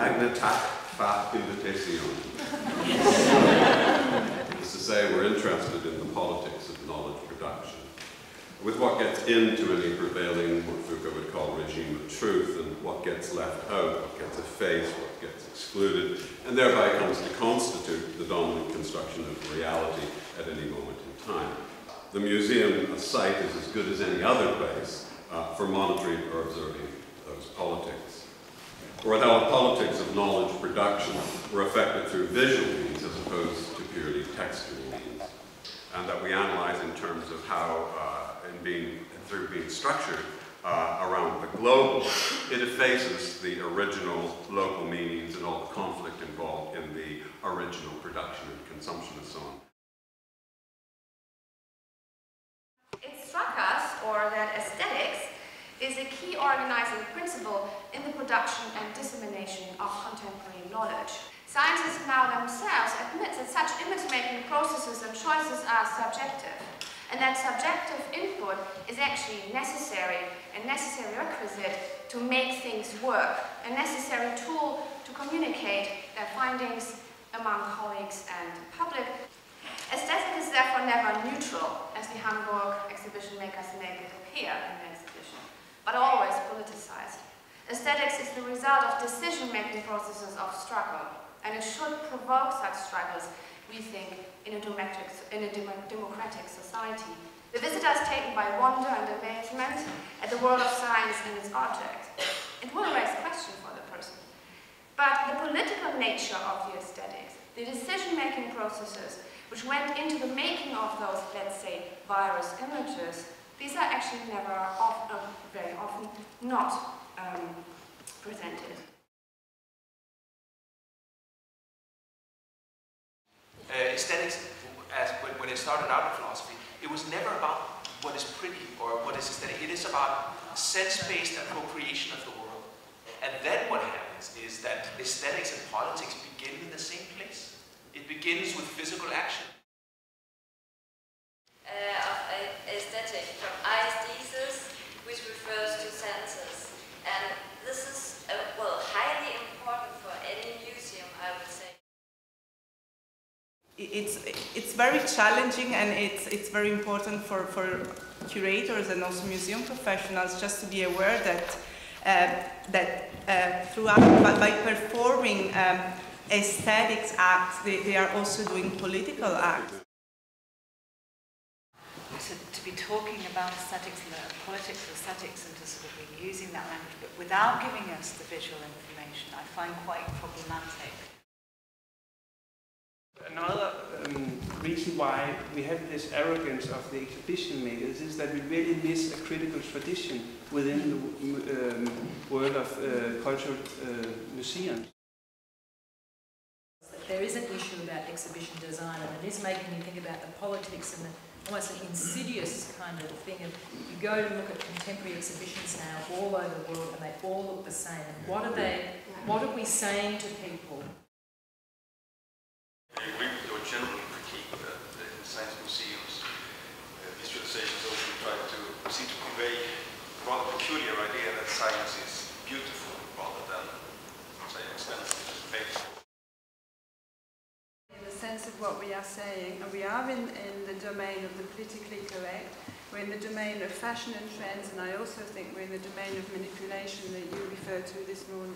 Magnetac fat invitation. Is to say we're interested in the politics of knowledge production, with what gets into any prevailing, what Foucault would call regime of truth, and what gets left out, what gets effaced, what gets excluded, and thereby comes to constitute the dominant construction of reality at any moment in time. The museum, a site, is as good as any other place for monitoring or observing those politics. Or how the politics of knowledge production were affected through visual means as opposed to purely textual means, and that we analyze in terms of how, through being structured around the global, it effaces the original local meanings and all the conflict involved in the original production and consumption and so on. It struck us, or that aesthetics is a key organizing principle in the production and dissemination of contemporary knowledge. Scientists now themselves admit that such image-making processes and choices are subjective, and that subjective input is actually necessary, a necessary requisite to make things work, a necessary tool to communicate their findings among colleagues and public. Aesthetic is therefore never neutral, as the Hamburg exhibition makers make it appear in the exhibition, but always politicized. Aesthetics is the result of decision-making processes of struggle, and it should provoke such struggles, we think, in a democratic society. The visitor is taken by wonder and amazement at the world of science and its objects. It will raise questions for the person. But the political nature of the aesthetics, the decision-making processes which went into the making of those, let's say, virus images, these are actually very often not presented. Aesthetics, when it started out in philosophy, it was never about what is pretty or what is aesthetic. It is about sense-based appropriation of the world. And then what happens is that aesthetics and politics begin in the same place. It begins with physical action. Aesthetic from aesthesis, which refers to senses. And this is, well, highly important for any museum, I would say. It's very challenging, and it's very important for curators and also museum professionals just to be aware that throughout, by performing aesthetics acts, they are also doing political acts. So to be talking about aesthetics, politics of aesthetics, and to sort of be using that language, but without giving us the visual information, I find quite problematic. Another reason why we have this arrogance of the exhibition makers is that we really miss a critical tradition within the world of cultural museums. There is an issue about exhibition design, and it is making me think about the politics and almost an insidious kind of thing. And you go to look at contemporary exhibitions now all over the world, and they all look the same. And what are we saying to people? I agree with your general critique that in science museums, visualizations also try to seem to convey a rather peculiar idea that science is beautiful rather than, say, expensive and painful. In the sense of what we are saying, and we are in the domain of the politically correct, we're in the domain of fashion and trends, and I also think we're in the domain of manipulation that you referred to this morning.